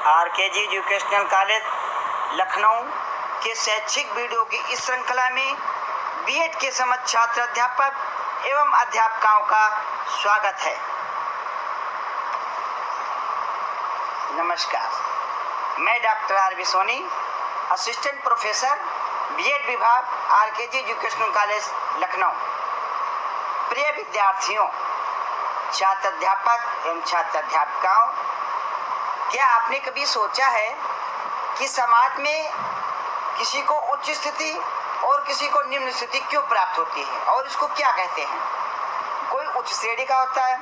RKG educational college Lucknow के शैक्षिक video की इस श्रृंखला में बीएड के समस्त छात्र अध्यापक एवं अध्यापकों का स्वागत है। नमस्कार, मैं doctor R V. Soni, assistant professor BEd विभाग आरकेजी एजुकेशनल कॉलेज लखनऊ। प्रिय विद्यार्थियों, छात्र अध्यापक एवं छात्र अध्यापिकाओं, क्या आपने कभी सोचा है कि समाज में किसी को उच्च स्थिति और किसी को निम्न स्थिति क्यों प्राप्त होती है और इसको क्या कहते हैं? कोई उच्च श्रेणी का होता है,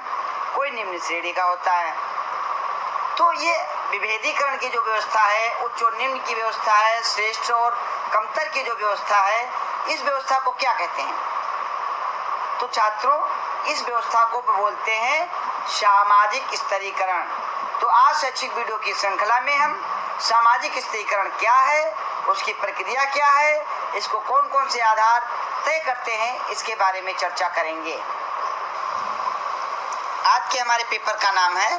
कोई निम्न श्रेणी का होता है। तो ये विभेदीकरण की जो व्यवस्था है, उच्च और निम्न की व्यवस्था है, श्रेष्ठ और कमतर की जो व्यवस्था है, इस व्यवस्था को क्या कहते हैं? तो छात्रों, इस व्यवस्था को बोलते हैं सामाजिक स्तरीकरण। तो आज शैक्षिक वीडियो की श्रृंखला में हम सामाजिक स्तरीकरण क्या है, उसकी प्रक्रिया क्या है, इसको कौन कौन से आधार तय करते हैं, इसके बारे में चर्चा करेंगे। आज के हमारे पेपर का नाम है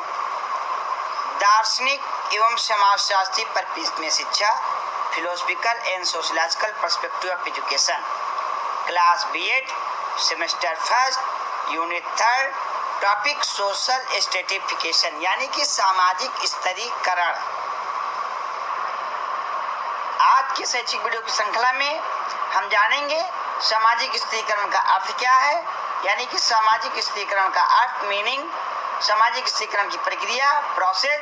दार्शनिक एवं समाजशास्त्री परिप्रेक्ष्य में शिक्षा, philosophical and sociological perspective of education, class BEd, semester first, unit third, topic social stratification, यानी कि सामाजिक स्तरीकरण। आज के शैक्षिक वीडियो की श्रृंखला में हम जानेंगे सामाजिक स्तरीकरण का अर्थ क्या है, यानी कि सामाजिक स्तरीकरण का अर्थ, मीनिंग, सामाजिक स्तरीकरण की प्रक्रिया, प्रोसेस,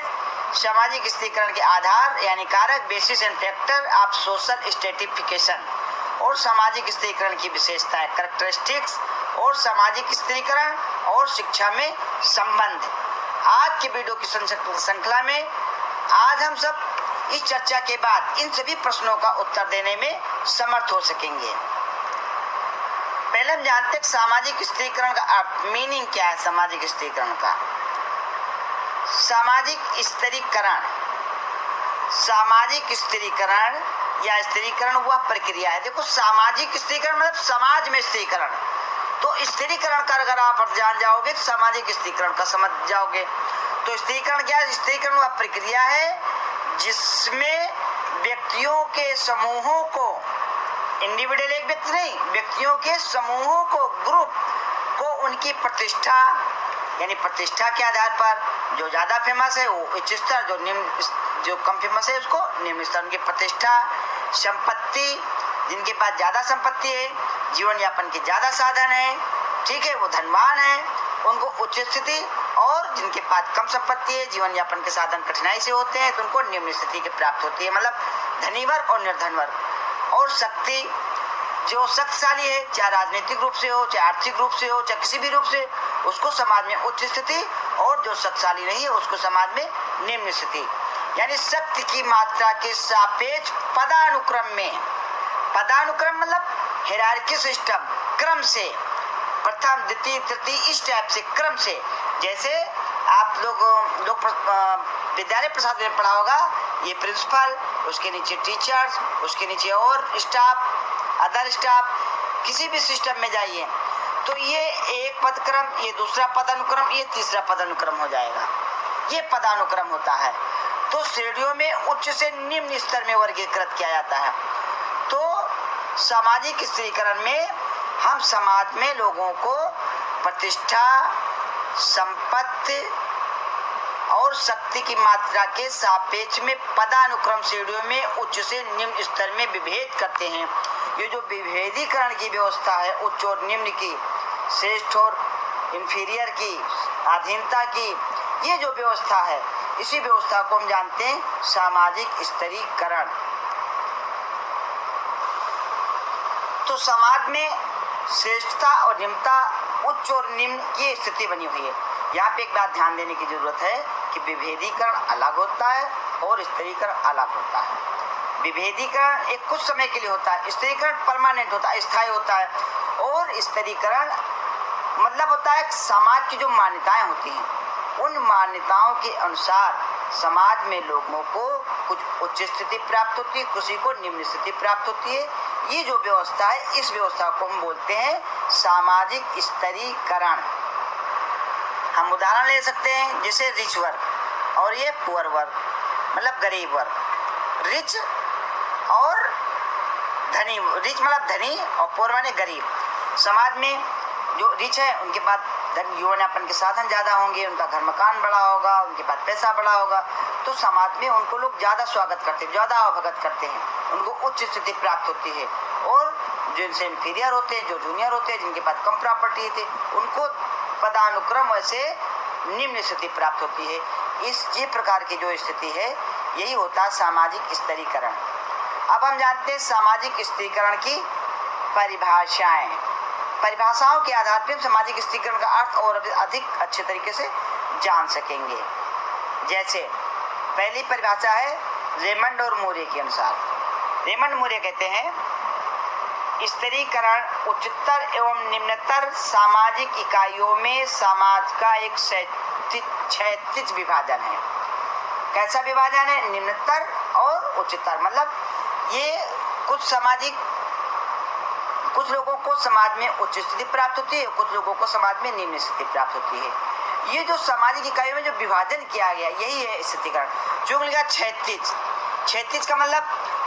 सामाजिक स्तरीकरण के आधार यानी कारक, basis and factor of social stratification, और सामाजिक स्तरीकरण की विशेषताएं, कैरेक्टरिस्टिक्स, और सामाजिक स्तरीकरण और शिक्षा में संबंध। आज के वीडियो की श्रृंखला में आज हम सब इस चर्चा के बाद इन सभी प्रश्नों का उत्तर देने में समर्थ हो सकेंगे। पहले हम जानते हैं सामाजिक स्तरीकरण का अर्थ, मीनिंग क्या है सामाजिक स्तरीकरण का। सामाजिक स्तरीकरण, सामाजिक स्तरीकरण या स्तरीकरण वह प्रक्रिया है। देखो, सामाजिक स्तरीकरण मतलब समाज में स्तरीकरण। तो स्तरीकरण का अगर आप जान जाओगे तो सामाजिक स्तरीकरण का समझ जाओगे। तो स्तरीकरण क्या है? स्तरीकरण वह प्रक्रिया है जिसमें व्यक्तियों के समूहों को, इंडिविजुअल एक व्यक्ति नहीं, व्यक्तियों के समूहों को, ग्रुप को उनकी प्रतिष्ठा यानी प्रतिष्ठा के आधार पर जो ज्यादा फेमस है वो उच्च स्तर, जो निम्न, जो कम फेमस है उसको निम्न स्तर, उनकी प्रतिष्ठा, संपत्ति, जिनके पास ज्यादा संपत्ति है, जीवन यापन के ज्यादा साधन है, ठीक है, वो धनवान है, उनको उच्च स्थिति, और जिनके पास कम संपत्ति है, जीवन यापन के साधन कठिनाई से होते हैं, तो उनको निम्न स्थिति की प्राप्त होती है, मतलब धनी वर्ग और निर्धन वर्ग। और शक्ति, जो शक्तिशाली है, चाहे राजनीतिक रूप से हो, चाहे आर्थिक रूप से हो, चाहे किसी भी रूप से, उसको समाज में उच्च स्थिति, और जो शक्तिशाली नहीं है उसको समाज में निम्न स्थिति। यानी शक्ति की मात्रा के सापेक्ष पदानुक्रम में, पदानुक्रम मतलब हायरार्की सिस्टम, क्रम से, प्रथम, द्वितीय, तृतीय, इस टाइप से क्रम से। जैसे आप लोग विद्यालय प्रसाद में पढ़ा होगा, ये प्रिंसिपल, उसके नीचे टीचर्स, उसके नीचे और स्टाफ, अदर स्टाफ, किसी भी सिस्टम में जाइए तो ये एक पदक्रम, ये दूसरा पदानुक्रम, ये तीसरा पदानुक्रम हो जाएगा। ये पदानुक्रम होता है। तो श्रेणियों में उच्च से निम्न स्तर में वर्गीकृत किया जाता है। तो सामाजिक स्तरीकरण में हम समाज में लोगों को प्रतिष्ठा, संपत्ति और शक्ति की मात्रा के सापेक्ष में पदानुक्रम श्रेणियों में उच्च से निम्न स्तर में विभेद करते हैं। ये जो विभेदीकरण की व्यवस्था है, उच्च और निम्न की, श्रेष्ठ और इंफीरियर की, अधीनता की, ये जो व्यवस्था है, इसी व्यवस्था को हम जानते हैं सामाजिक स्तरीकरण। तो समाज में श्रेष्ठता और निम्नता, उच्च और निम्न की स्थिति बनी हुई है। यहाँ पे एक बात ध्यान देने की जरूरत है कि विभेदीकरण अलग होता है और स्तरीकरण अलग होता है। विभेदीकरण एक कुछ समय के लिए होता है, स्तरीकरण परमानेंट होता है, स्थायी होता है। और स्तरीकरण मतलब होता है समाज की जो मान्यताएं होती हैं, उन मान्यताओं के अनुसार समाज में लोगों को कुछ उच्च स्थिति प्राप्त होती है, किसी को निम्न स्थिति प्राप्त होती है। ये जो व्यवस्था है, इस व्यवस्था को हम बोलते हैं सामाजिक स्तरीकरण। हम उदाहरण ले सकते हैं, जैसे रिच वर्ग और ये पुअर वर्ग। मतलब गरीब वर्ग, रिच और धनी, रिच मतलब धनी और पुअर माने गरीब। समाज में जो रिच है उनके पास यौवनापन के साधन ज़्यादा होंगे, उनका घर मकान बड़ा होगा, उनके पास पैसा बड़ा होगा, तो समाज में उनको लोग ज़्यादा स्वागत करते हैं, ज़्यादा अवगत करते हैं, उनको उच्च स्थिति प्राप्त होती है। और जो इनसे इंफीरियर होते हैं, जो जूनियर होते हैं, जिनके पास कम प्रॉपर्टी थे, उनको पदानुक्रम वैसे निम्न स्थिति प्राप्त होती है। ये प्रकार की जो स्थिति है यही होता है सामाजिक स्तरीकरण। अब हम जानते हैं सामाजिक स्तरीकरण की परिभाषाओं के आधार पर सामाजिक स्तरीकरण का अर्थ और अधिक अच्छे तरीके से जान सकेंगे। जैसे पहली परिभाषा है रेमंड और मूरे के अनुसार। रेमंड मूरे कहते हैं स्तरीकरण उच्चतर एवं निम्नतर सामाजिक इकाइयों में समाज का एक क्षैतिज विभाजन है। कैसा विभाजन है? निम्नतर और उच्चतर, मतलब ये कुछ लोगों को समाज में उच्च स्थिति प्राप्त होती है, कुछ लोगों को समाज में निम्न स्थिति प्राप्त होती है। ये जो सामाजिक इकाइयों में जो विभाजन किया गया यही है स्तरीकरण। जो मिलेगा क्षैतिज का मतलब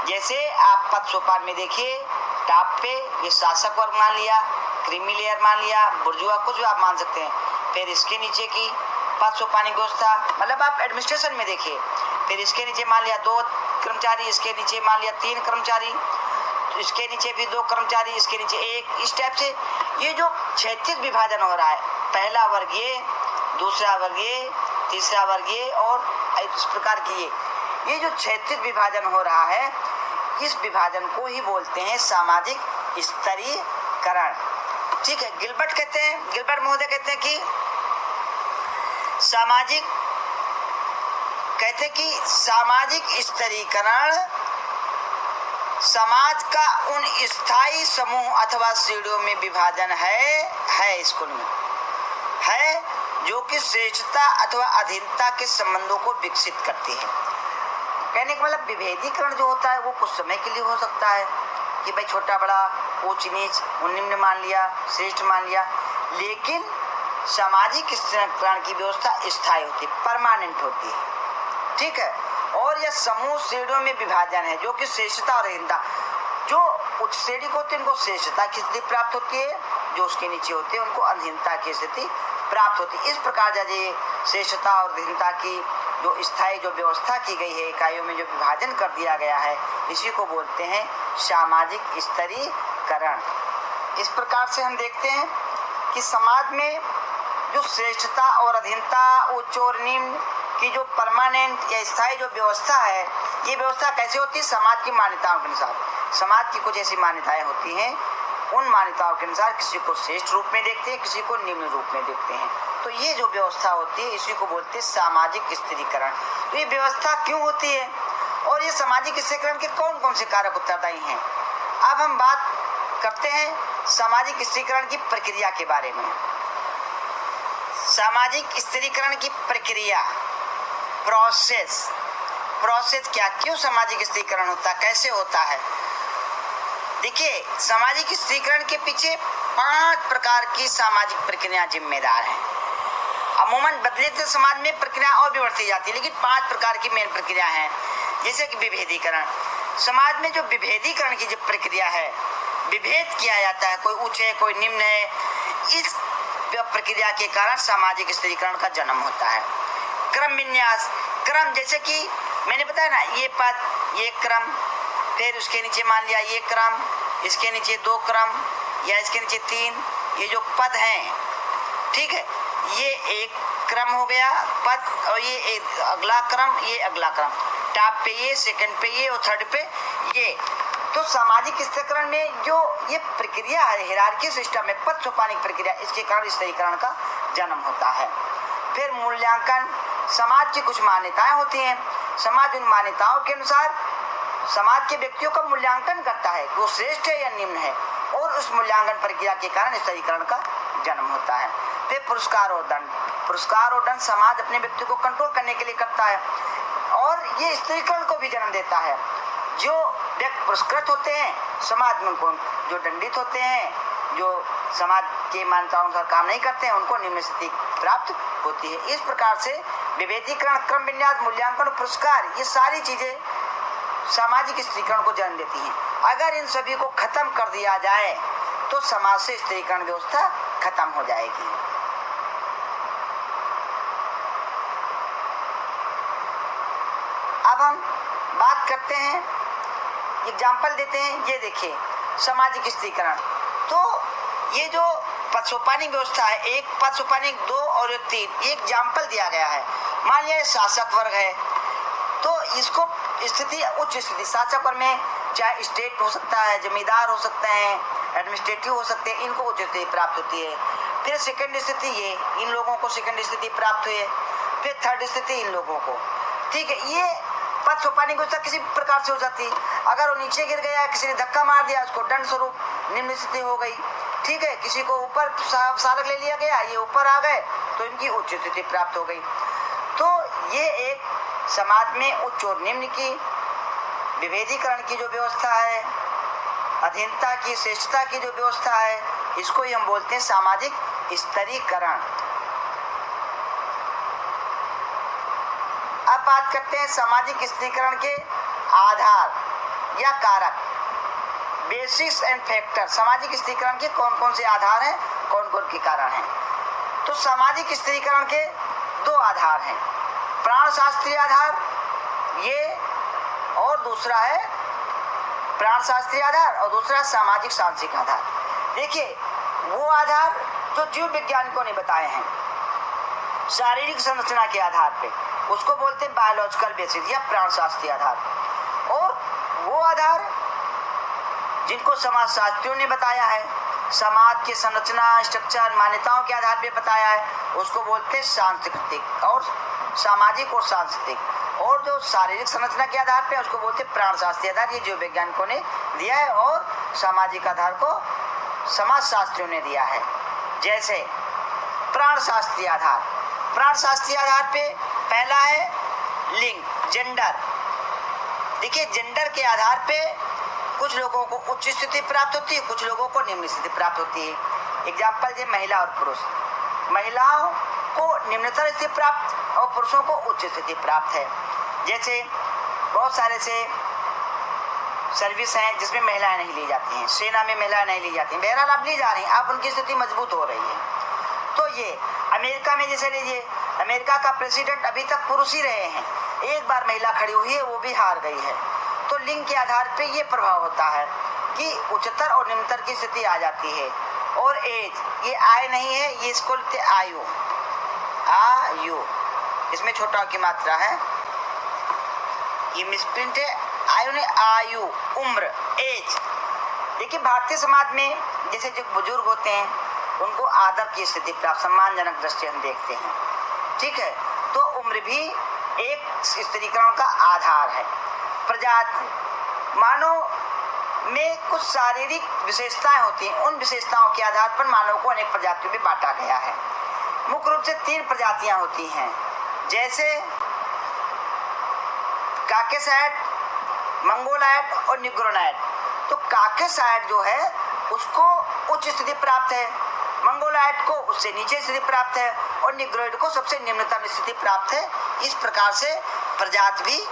जैसे आप पद सोपान में देखिए, टॉप पे ये शासक वर्ग मान लिया, क्रीमी लेयर मान लिया, बुर्जुआ, कुछ भी आप मान सकते हैं। फिर इसके नीचे की पद सोपानी व्यवस्था, मतलब आप एडमिनिस्ट्रेशन में देखिए, फिर इसके नीचे मान लिया 2 कर्मचारी, इसके नीचे मान लिया 3 कर्मचारी, इसके नीचे भी 2 कर्मचारी, इसके नीचे 1, इस टाइप से ये जो क्षैतिज विभाजन हो रहा है, पहला वर्ग ये, दूसरा वर्ग ये, तीसरा वर्ग ये, और इस प्रकार की ये जो क्षैतिज विभाजन हो रहा है, इस विभाजन को ही बोलते हैं सामाजिक स्तरीकरण। ठीक है, गिलबर्ट महोदय कहते हैं कि सामाजिक स्तरीकरण समाज का उन स्थायी समूह अथवा श्रेणियों में विभाजन है स्कूल में है जो कि श्रेष्ठता अथवा अधीनता के संबंधों को विकसित करती है। कहने का मतलब विभेदीकरण जो होता है वो कुछ समय के लिए हो सकता है कि भाई छोटा बड़ा, ऊंच नीच, निम्न मान लिया, श्रेष्ठ मान लिया, लेकिन सामाजिक स्तरीकरण की व्यवस्था स्थायी होती है, परमानेंट होती है। ठीक है, और यह समूह श्रेणियों में विभाजन है जो कि श्रेष्ठता और अधीनता, जो उच्च श्रेणी को होते हैं उनको श्रेष्ठता की स्थिति प्राप्त होती है, जो उसके नीचे होते हैं उनको अधीनता की स्थिति प्राप्त होती है। इस प्रकार ये श्रेष्ठता और अधीनता की जो स्थायी जो व्यवस्था की गई है, इकाइयों में जो विभाजन कर दिया गया है, इसी को बोलते हैं सामाजिक स्तरीकरण। इस प्रकार से हम देखते हैं कि समाज में जो श्रेष्ठता और अधीनता, उच्च और निम्न की जो परमानेंट या स्थायी जो व्यवस्था है, ये व्यवस्था कैसे होती है? समाज की मान्यताओं के अनुसार। समाज की कुछ ऐसी मान्यताएं होती हैं, उन मान्यताओं के अनुसार किसी को श्रेष्ठ रूप में देखते हैं, किसी को निम्न रूप में देखते हैं। तो ये जो व्यवस्था होती है इसी को बोलते हैं सामाजिक स्तरीकरण। तो ये व्यवस्था क्यों होती है और ये सामाजिक स्तरीकरण के कौन कौन से कारक उत्तरदायी हैं? अब हम बात करते हैं सामाजिक स्तरीकरण की प्रक्रिया के बारे में। सामाजिक स्तरीकरण की प्रक्रिया, प्रोसेस क्या, क्यों सामाजिक स्तरीकरण होता है, कैसे होता है? देखिए, सामाजिक स्तरीकरण के पीछे 5 प्रकार की सामाजिक प्रक्रियाएं जिम्मेदार हैं। अमूमन बदलते समाज में प्रक्रिया और भी बढ़ती जाती है, लेकिन 5 प्रकार की मेन प्रक्रिया हैं। जैसे कि विभेदीकरण, समाज में जो विभेदीकरण की जो प्रक्रिया है, विभेद किया जाता है, कोई उच्च है कोई निम्न है, इस प्रक्रिया के कारण सामाजिक स्तरीकरण का जन्म होता है। क्रम विन्यास, क्रम जैसे कि मैंने बताया ना, ये पद, ये क्रम, फिर उसके नीचे मान लिया ये क्रम, इसके नीचे 2 क्रम या इसके नीचे 3, ये जो पद हैं, ठीक है, ये एक क्रम हो गया पद, और ये एक अगला क्रम, ये अगला क्रम, टॉप पे ये, सेकंड पे ये और थर्ड पे ये। तो सामाजिक स्तरीकरण में जो ये प्रक्रिया है, हायरार्की सिस्टम में पद सोपानी प्रक्रिया, इसके कारण स्तरीकरण का जन्म होता है। फिर मूल्यांकन, समाज की कुछ मान्यताएं होती हैं, समाज उन मान्यताओं के अनुसार समाज के व्यक्तियों का मूल्यांकन करता है कि वो श्रेष्ठ है या निम्न है, और उस मूल्यांकन प्रक्रिया के कारण स्तरीकरण का जन्म होता है। फिर पुरस्कार और दंड समाज अपने व्यक्ति को कंट्रोल करने के लिए करता है, और ये स्तरीकरण को भी जन्म देता है। जो व्यक्ति पुरस्कृत होते हैं, समाज में उनको जो दंडित होते हैं, जो समाज के मान्यताओं अनुसार काम नहीं करते हैं, उनको निम्न स्थिति प्राप्त होती है। इस प्रकार से विभेदीकरण, क्रम विन्यास, मूल्यांकन, पुरस्कार, ये सारी चीजें सामाजिक स्त्रीकरण को जन्म देती हैं। अगर इन सभी को खत्म कर दिया जाए तो समाज से स्त्रीकरण व्यवस्था खत्म हो जाएगी। अब हम बात करते हैं, एग्जाम्पल देते हैं। ये देखिए सामाजिक स्त्रीकरण, तो ये जो पदसोपानी व्यवस्था है, एक पदसोपानी, 2 और 3, एक एग्जाम्पल दिया गया है। मान लिया शासक वर्ग है, तो इसको स्थिति उच्च स्थिति, शासक वर्ग में चाहे स्टेट हो सकता है, जमींदार हो सकते हैं, एडमिनिस्ट्रेटिव हो सकते हैं, इनको उच्च स्थिति प्राप्त होती है। फिर सेकंड स्थिति ये इन लोगों को सेकंड स्थिति प्राप्त हुई है। फिर थर्ड स्थिति इन लोगों को, ठीक है। ये पद सोपानी व्यवस्था किसी प्रकार से हो जाती है। अगर वो नीचे गिर गया, किसी ने धक्का मार दिया, उसको दंड स्वरूप निम्न स्थिति हो गई, ठीक है। किसी को ऊपर सारक ले लिया गया, ये ऊपर आ गए तो इनकी उच्च स्थिति प्राप्त हो गई। तो ये एक समाज में उच्च और निम्न की विभेदीकरण की जो व्यवस्था है, अधीनता की, श्रेष्ठता की जो व्यवस्था है, इसको ही हम बोलते हैं सामाजिक स्तरीकरण। अब बात करते हैं सामाजिक स्तरीकरण के आधार या कारक, बेसिक्स एंड फैक्टर। सामाजिक स्तरीकरण के कौन कौन से आधार हैं, कौन कौन के कारण हैं। तो सामाजिक स्तरीकरण के 2 आधार हैं, प्राणशास्त्रीय आधार ये, और दूसरा है प्राणशास्त्रीय आधार और दूसरा सामाजिक सांस्कृतिक आधार। देखिए वो आधार जो जीव वैज्ञानिकों ने बताए हैं शारीरिक संरचना के आधार पे, उसको बोलते हैं बायोलॉजिकल बेसिस या प्राणशास्त्रीय आधार। और वो आधार जिनको समाजशास्त्रियों ने बताया है, समाज की संरचना, स्ट्रक्चर, मान्यताओं के आधार पे बताया है, उसको बोलते हैं सांस्कृतिक और सामाजिक और सांस्कृतिक। और जो शारीरिक संरचना के आधार पे उसको बोलते हैं प्राणशास्त्रीय आधार, ये जीव वैज्ञानिकों ने दिया है, और सामाजिक आधार को समाजशास्त्रियों ने दिया है। जैसे प्राणशास्त्रीय आधार, प्राणशास्त्रीय आधार पे पहला है लिंग, जेंडर। देखिए जेंडर के आधार पे कुछ लोगों को उच्च स्थिति प्राप्त होती है, कुछ लोगों को निम्न स्थिति प्राप्त होती है। एग्जाम्पल है महिला और पुरुष, महिलाओं को निम्नतर स्थिति प्राप्त और पुरुषों को उच्च स्थिति प्राप्त है। जैसे बहुत सारे से सर्विस हैं जिसमें महिलाएं नहीं ली जाती हैं, सेना में महिलाएं नहीं ली जाती हैं, बहरहाल अब ली जा रही हैं, अब उनकी स्थिति मजबूत हो रही है। तो ये अमेरिका में जैसे लीजिए, अमेरिका का प्रेसिडेंट अभी तक पुरुष ही रहे हैं, एक बार महिला खड़ी हुई है वो भी हार गई है। तो लिंग के आधार पे ये प्रभाव होता है कि उच्चतर और निम्नतर की स्थिति आ जाती है। और एज, ये आय नहीं है, ये इसको लिखते आयु, आयु, इसमें छोटा की मात्रा है, ये मिसप्रिंट है, आयु ने आयु, उम्र, एज। देखिए भारतीय समाज में जैसे जो बुजुर्ग होते हैं उनको आदर की स्थिति प्राप्त, सम्मानजनक दृष्टि हम देखते हैं, ठीक है। तो उम्र भी एक स्त्रीकरण का आधार है। प्रजाति, मानव में कुछ शारीरिक विशेषताएं होती हैं, उन विशेषताओं के आधार पर मानव को अनेक प्रजातियों में बांटा गया है। मुख्य रूप से 3 प्रजातियां होती हैं, जैसे काकेसाइड, मंगोलाइड और निग्रोनाइड। तो काकेसाइड जो है उसको उच्च स्थिति प्राप्त है, मंगोलाइड को उससे नीचे स्थिति प्राप्त है और निग्रोइड को सबसे निम्नतम स्थिति प्राप्त है। इस प्रकार से प्रजाति भी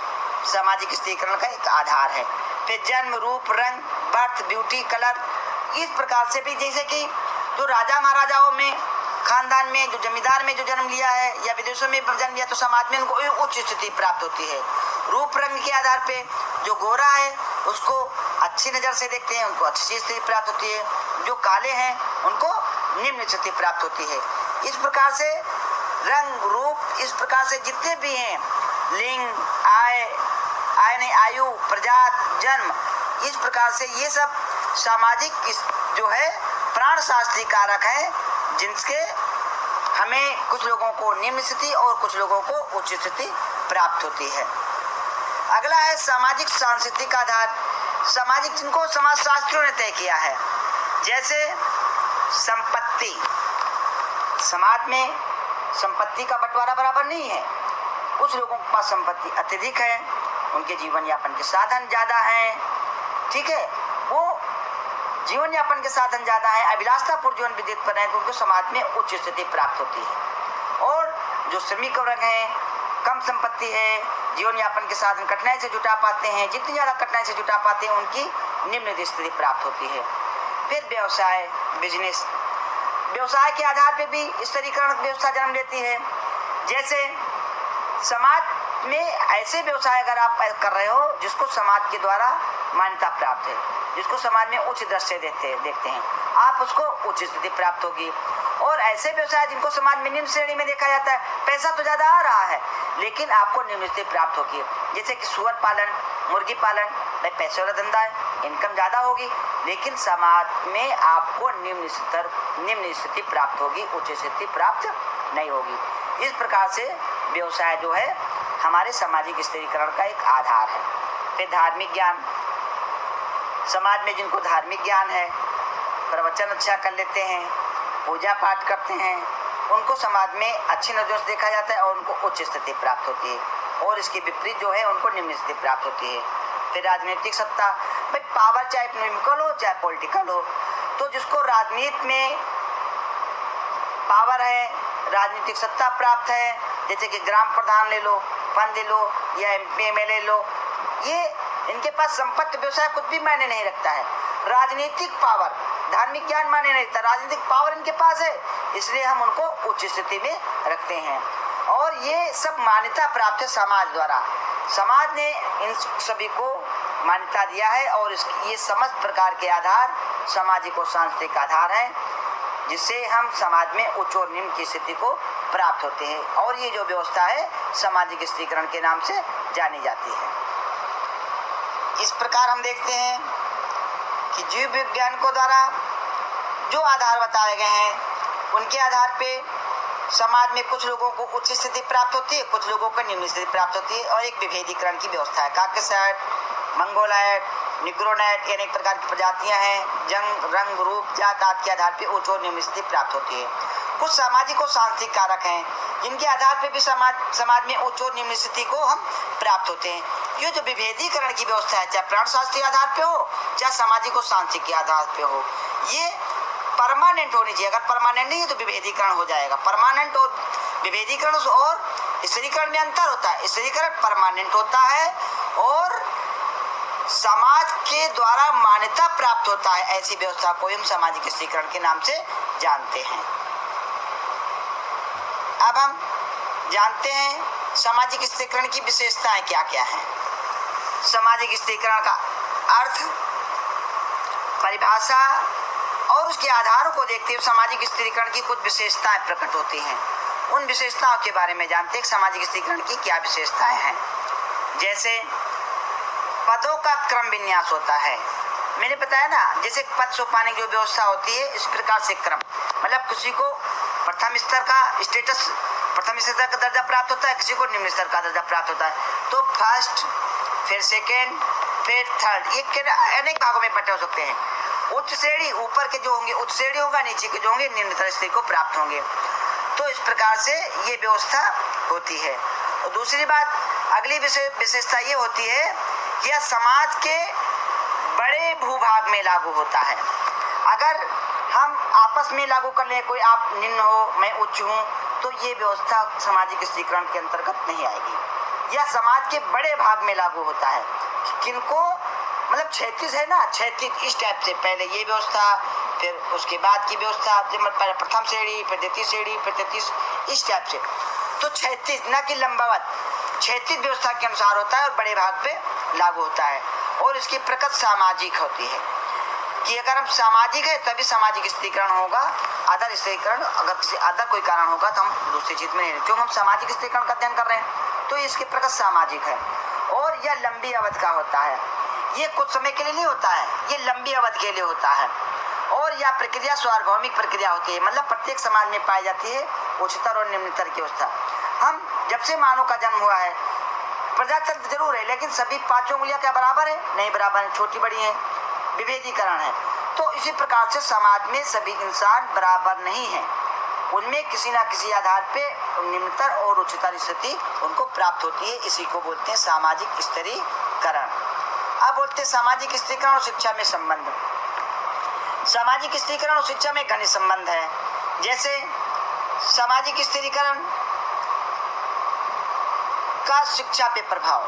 सामाजिक स्त्रीकरण का एक आधार है। फिर जन्म, रूप, रंग, बर्थ, ब्यूटी, कलर, इस प्रकार से भी जैसे कि जो राजा महाराजाओं में खानदान में जो जमींदार में जो जन्म लिया है या विदेशों में जन्म लिया तो समाज में उनको उच्च स्थिति प्राप्त होती है। रूप रंग के आधार पे जो गोरा है उसको अच्छी नज़र से देखते हैं, उनको अच्छी स्थिति प्राप्त होती है, जो काले हैं उनको निम्न स्थिति प्राप्त होती है। इस प्रकार से रंग, रूप, इस प्रकार से जितने भी हैं, लिंग, आयु, प्रजाति, जन्म, इस प्रकार से ये सब सामाजिक जो है प्राणशास्त्रीय कारक है, जिनके हमें कुछ लोगों को निम्न स्थिति और कुछ लोगों को उच्च स्थिति प्राप्त होती है। अगला है सामाजिक सांस्कृतिक आधार, सामाजिक जिनको समाजशास्त्रियों ने तय किया है। जैसे संपत्ति, समाज में संपत्ति का बंटवारा बराबर नहीं है, कुछ लोगों के पास संपत्ति अत्यधिक है, उनके जीवन यापन के साधन ज़्यादा हैं, ठीक है, वो जीवन यापन के साधन ज़्यादा हैं, अभिलाषापूर्ण जीवन व्यतीत कर रहे हैं, उनको समाज में उच्च स्थिति प्राप्त होती है। और जो श्रमिक वर्ग हैं कम संपत्ति है, जीवन यापन के साधन कठिनाई से जुटा पाते हैं, जितनी ज़्यादा कठिनाई से जुटा पाते हैं उनकी निम्न स्थिति प्राप्त होती है। फिर व्यवसाय, बिजनेस, व्यवसाय के आधार पे भी स्तरीकरण व्यवस्था जन्म लेती है। जैसे समाज में ऐसे व्यवसाय अगर आप कर रहे हो जिसको समाज के द्वारा मान्यता प्राप्त है, जिसको समाज में उच्च दृष्टि देखते हैं, आप उसको उच्च स्थिति प्राप्त होगी। और ऐसे व्यवसाय जिनको समाज में निम्न श्रेणी में देखा जाता है, पैसा तो ज़्यादा आ रहा है लेकिन आपको निम्न स्थिति प्राप्त होगी। जैसे कि सुअर पालन, मुर्गी पालन, पैसे वाला धंधा है, इनकम ज़्यादा होगी लेकिन समाज में आपको निम्न स्थिति प्राप्त होगी, उच्च स्थिति प्राप्त नहीं होगी। इस प्रकार से व्यवसाय जो है हमारे सामाजिक स्थिरीकरण का एक आधार है। फिर धार्मिक ज्ञान, समाज में जिनको धार्मिक ज्ञान है, प्रवचन अच्छा कर लेते हैं, पूजा पाठ करते हैं, उनको समाज में अच्छी नजरों से देखा जाता है और उनको उच्च स्थिति प्राप्त होती है। और इसके विपरीत जो है उनको निम्न स्थिति प्राप्त होती है। फिर राजनीतिक सत्ता, भाई पावर चाहे इकोनॉमिकल हो चाहे पॉलिटिकल हो, तो जिसको राजनीति में पावर है, राजनीतिक सत्ता प्राप्त है, जैसे कि ग्राम प्रधान ले लो, पद ले लो या MP MLA लो, ये इनके पास संपत्ति व्यवसाय कुछ भी मायने नहीं रखता है। राजनीतिक पावर, धार्मिक ज्ञान मायने नहीं रखता, राजनीतिक पावर इनके पास है, इसलिए हम उनको उच्च स्थिति में रखते हैं। और ये सब मान्यता प्राप्त है समाज द्वारा। समाज ने इन सभी को मान्यता दिया है और ये समस्त प्रकार के आधार सामाजिक और सांस्कृतिक आधार हैं जिससे हम समाज में उच्च और निम्न की स्थिति को प्राप्त होते हैं। और ये जो व्यवस्था है सामाजिक स्थिरीकरण के नाम से जानी जाती है। इस प्रकार हम देखते हैं कि जीव विज्ञान को द्वारा जो आधार बताए गए हैं उनके आधार पे समाज में कुछ लोगों को उच्च स्थिति प्राप्त होती है, कुछ लोगों को निम्न स्थिति प्राप्त होती है। और एक विभेदीकरण की व्यवस्था है। काकसाइट, मंगोलाइट, निग्रोनाइट, अनेक प्रकार की प्रजातियां हैं। जंग, रंग, रूप, जात आदि के आधार पर उच्च और निम्न स्थिति प्राप्त होती है। कुछ सामाजिक और सांस्कृतिक कारक हैं जिनके आधार पर भी समाज में उच्च और निम्न स्थिति को हम प्राप्त होते हैं। ये जो विभेदीकरण की व्यवस्था है, चाहे प्राणशास्त्रीय आधार पे हो चाहे सामाजिक और सांस्कृतिक के आधार पे हो, ये परमानेंट होनी चाहिए। अगर परमानेंट नहीं है तो विभेदीकरण हो जाएगा। परमानेंट और विभेदीकरण और स्थिरीकरण में अंतर होता है। स्थिरीकरण परमानेंट होता है और समाज के द्वारा मान्यता प्राप्त होता है। ऐसी व्यवस्था को हम सामाजिक स्थिरीकरण के नाम से जानते हैं। अब हम जानते हैं सामाजिक स्थिरीकरण की विशेषताएं क्या क्या हैं। सामाजिक स्थिरीकरण का अर्थ, परिभाषा और उसके आधारों को देखते हुए सामाजिक स्थिरीकरण की कुछ विशेषताएं प्रकट होती हैं। उन विशेषताओं के बारे में जानते हैं कि सामाजिक स्थिरीकरण की क्या विशेषताएं हैं। जैसे पदों का क्रम विन्यास होता है। मैंने बताया ना, जैसे पद सोपाने की जो व्यवस्था होती है इस प्रकार से क्रम, मतलब किसी को प्रथम स्तर का स्टेटस, प्रथम स्तर का दर्जा प्राप्त होता है, किसी को निम्न स्तर का दर्जा प्राप्त होता है। तो फर्स्ट, फिर सेकेंड, फिर थर्ड, ये अनेक भागों में बटे हो सकते हैं। उच्च श्रेणी ऊपर के जो होंगे उच्च श्रेणी होगा, नीचे के जो होंगे निम्नतर श्रेणी को प्राप्त होंगे। तो इस प्रकार से ये व्यवस्था होती है। और दूसरी बात, अगली विशेषता ये होती है कि यह समाज के बड़े भूभाग में लागू होता है। अगर हम आपस में लागू कर लें, कोई आप निम्न हो मैं उच्च हूँ, तो ये व्यवस्था सामाजिक स्थिरीकरण के अंतर्गत नहीं आएगी। यह समाज के बड़े भाग में लागू होता है। किनको, मतलब 36 है ना, 36 इस टाइप से, पहले ये व्यवस्था, फिर उसके बाद की व्यवस्था, पहले प्रथम श्रेणी, फिर द्वितीय श्रेणी, फिर 33, इस टाइप से। तो 36 न कि लंबावत, 36 व्यवस्था के अनुसार होता है और बड़े भाग पे लागू होता है। और इसकी प्रकृति सामाजिक होती है कि अगर हम सामाजिक है तभी सामाजिक स्थिरीकरण होगा। अदर स्थिरीकरण, अगर किसी अदर कोई कारण होगा तो हम दूसरी चीज में नहीं, क्यों हम सामाजिक स्थिरीकरण का अध्ययन कर रहे हैं, तो इसकी प्रकृति सामाजिक है। और यह लंबी अवधि का होता है। ये कुछ समय के लिए नहीं होता है, ये लंबी अवधि के लिए होता है। और यह प्रक्रिया सार्वभौमिक प्रक्रिया होती है, मतलब प्रत्येक समाज में पाई जाती है उच्चतर और निम्नतर की व्यवस्था। हम जब से मानव का जन्म हुआ है, प्रजातंत्र जरूर है लेकिन सभी पांचों उंगलियां क्या बराबर है? नहीं बराबर है, छोटी बड़ी है, विभेदीकरण है। तो इसी प्रकार से समाज में सभी इंसान बराबर नहीं है, उनमें किसी न किसी आधार पे निम्नतर और उच्चतर स्थिति उनको प्राप्त होती है। इसी को बोलते हैं सामाजिक स्थिरीकरण। अब बोलते हैं सामाजिक स्थिरीकरण और शिक्षा में संबंध। सामाजिक स्थिरीकरण और शिक्षा में घनिष्ठ संबंध है। जैसे सामाजिक स्थिरीकरण का शिक्षा पे प्रभाव।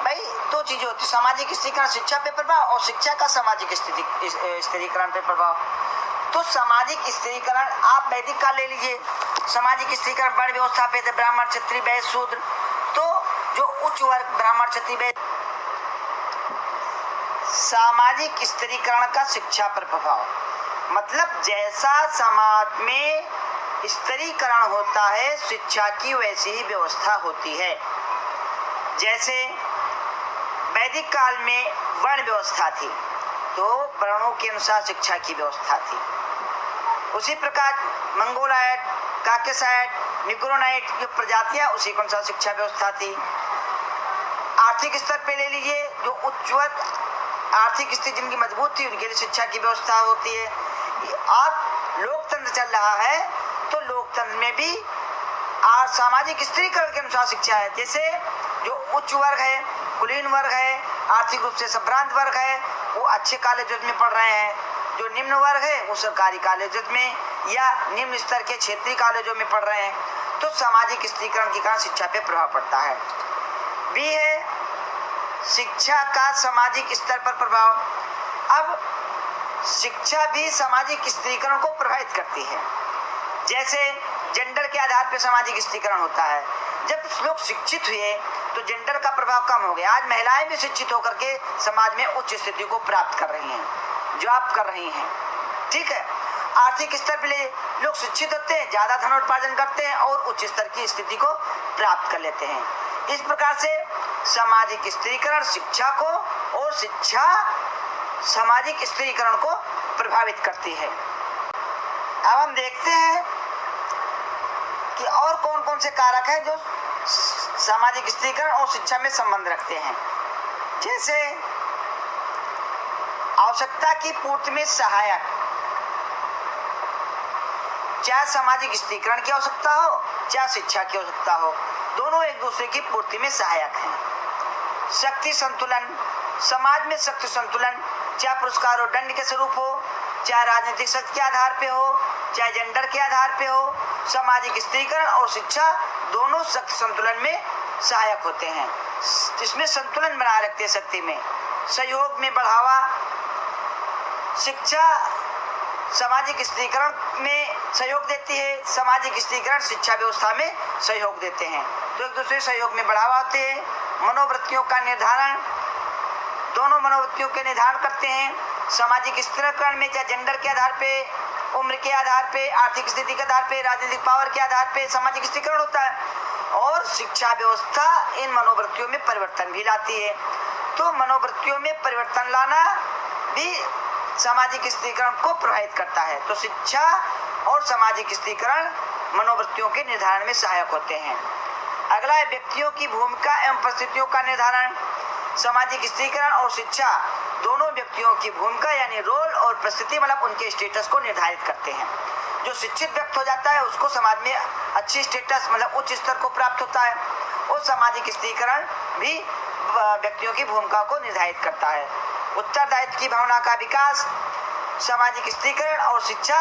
भाई दो चीजें होती, सामाजिक स्थिरीकरण शिक्षा पे प्रभाव और शिक्षा का सामाजिक स्थिरीकरण पे प्रभाव। तो सामाजिक स्थिरीकरण आप वैदिक काल ले लीजिए, सामाजिक स्थिरीकरण वर्ण व्यवस्था पे थे, ब्राह्मण क्षत्रिय वैश्य शूद्र। तो जो उच्च वर्ग ब्राह्मण क्षत्रिय वैश्य, सामाजिक स्थिरीकरण का शिक्षा पर प्रभाव मतलब जैसा समाज में स्थिरीकरण होता है शिक्षा की वैसी ही व्यवस्था होती है। जैसे वैदिक काल में वर्ण व्यवस्था थी तो वर्णों के अनुसार शिक्षा की व्यवस्था थी। उसी प्रकार मंगोलायट, काकेसाइट, निग्रोनाइट की प्रजातियां उसी के अनुसार शिक्षा व्यवस्था थी। आर्थिक स्तर पे ले लीजिए, जो उच्च वर्ग आर्थिक स्थिति जिनकी मजबूत थी उनके लिए शिक्षा की व्यवस्था होती है। अब लोकतंत्र चल रहा है तो लोकतंत्र में भी सामाजिक स्थिरीकरण के अनुसार शिक्षा है। जैसे जो उच्च वर्ग है, कुलीन वर्ग है, आर्थिक रूप से संभ्रांत वर्ग है, वो अच्छे कॉलेजों में पढ़ रहे हैं। जो निम्न वर्ग है वो सरकारी कॉलेजों में या निम्न स्तर के क्षेत्रीय कॉलेजों में पढ़ रहे हैं। तो सामाजिक स्थिरीकरण के कारण शिक्षा पे प्रभाव पड़ता है। बी है शिक्षा का सामाजिक स्तर पर प्रभाव। अब शिक्षा भी सामाजिक स्थिरीकरण को प्रभावित करती है। जैसे जेंडर के आधार पर सामाजिक स्थिरीकरण होता है। जब लोग शिक्षित हुए तो जेंडर का प्रभाव कम हो गया। आज महिलाएं भी शिक्षित होकर के समाज में उच्च स्थिति को प्राप्त कर रही हैं, जॉब कर रही हैं। ठीक है, आर्थिक स्तर पर लोग शिक्षित होते हैं, ज्यादा धनोत्पादन करते हैं और उच्च स्तर की स्थिति को प्राप्त कर लेते हैं। इस प्रकार से सामाजिक स्थिरीकरण शिक्षा को और शिक्षा सामाजिक स्थिरीकरण को प्रभावित करती है। अब हम देखते हैं कि और कौन कौन से कारक हैं जो सामाजिक स्थिरीकरण और शिक्षा में संबंध रखते हैं। जैसे आवश्यकता की पूर्ति में सहायक, चाहे सामाजिक स्थिरीकरण की आवश्यकता हो चाहे शिक्षा की आवश्यकता हो, दोनों एक दूसरे की पूर्ति में सहायक हैं। शक्ति संतुलन, समाज में शक्ति संतुलन चाहे पुरस्कार और दंड के स्वरूप हो, चाहे राजनीतिक शक्ति के आधार पे हो, चाहे जेंडर के आधार पे हो, सामाजिक स्थिरीकरण और शिक्षा दोनों शक्ति संतुलन में सहायक होते हैं। इसमें संतुलन बना रखते हैं शक्ति में। सहयोग में बढ़ावा, शिक्षा सामाजिक स्थिरीकरण में सहयोग देती है, सामाजिक स्थिरीकरण शिक्षा व्यवस्था में सहयोग देते हैं। तो एक दूसरे सहयोग में बढ़ावा होते हैं। मनोवृत्तियों का निर्धारण, दोनों मनोवृत्तियों के निर्धारण करते हैं। सामाजिक स्थिरीकरण में चाहे जेंडर के आधार पे, उम्र के आधार पे, आर्थिक स्थिति के आधार पे, राजनीतिक पावर के आधार पे सामाजिक स्थिरीकरण होता है। और शिक्षा व्यवस्था इन मनोवृत्तियों में परिवर्तन भी लाती है। तो मनोवृत्तियों में परिवर्तन लाना भी सामाजिक स्थिरीकरण को प्रभावित करता है। तो शिक्षा और सामाजिक स्थिरीकरण मनोवृत्तियों के निर्धारण में सहायक होते हैं। अगला है व्यक्तियों की भूमिका एवं परिस्थितियों का निर्धारण। सामाजिक स्थिरीकरण और शिक्षा दोनों व्यक्तियों की भूमिका यानी रोल और परिस्थिति मतलब उनके स्टेटस को निर्धारित करते हैं। जो शिक्षित व्यक्ति हो जाता है उसको समाज में अच्छी स्टेटस मतलब उच्च स्तर को प्राप्त होता है। और सामाजिक स्थिरीकरण भी व्यक्तियों की भूमिका को निर्धारित करता है। उत्तरदायित्व की भावना का विकास, सामाजिक स्थिरीकरण और शिक्षा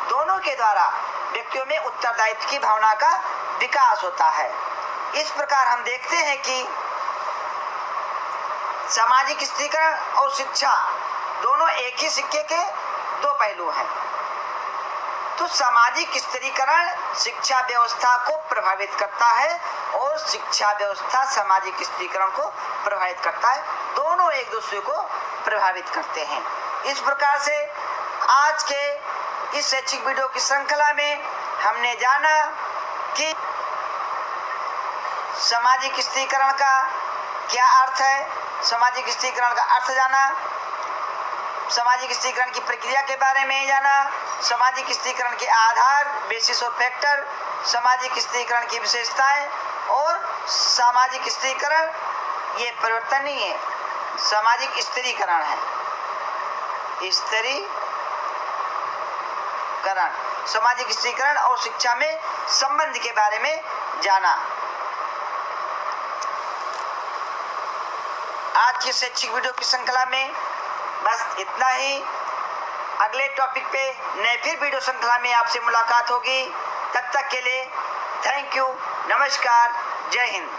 दोनों के द्वारा व्यक्तियों में उत्तरदायित्व की भावना का विकास होता है। इस प्रकार हम देखते हैं कि सामाजिक स्थिरीकरण और शिक्षा दोनों एक ही सिक्के के दो पहलू हैं। तो सामाजिक स्थिरीकरण शिक्षा व्यवस्था को प्रभावित करता है और शिक्षा व्यवस्था सामाजिक स्थिरीकरण को प्रभावित करता है। दोनों एक दूसरे को प्रभावित करते हैं। इस प्रकार से आज के इस शैक्षिक वीडियो की श्रृंखला में हमने जाना कि सामाजिक स्थिरीकरण का क्या अर्थ है, सामाजिक स्थिरीकरण का अर्थ जाना, सामाजिक स्थिरीकरण की प्रक्रिया के बारे में जाना, सामाजिक स्थिरीकरण के आधार बेसिस और फैक्टर, सामाजिक स्थिरीकरण की विशेषताएं और सामाजिक स्थिरीकरण ये परिवर्तन नहीं है, सामाजिक स्थिरीकरण है। स्थिरीकरण, सामाजिक स्थिरीकरण और शिक्षा में संबंध के बारे में जाना। आज की शैक्षिक वीडियो की श्रृंखला में बस इतना ही। अगले टॉपिक पे नए फिर वीडियो श्रृंखला में आपसे मुलाकात होगी। तब तक के लिए थैंक यू, नमस्कार, जय हिंद।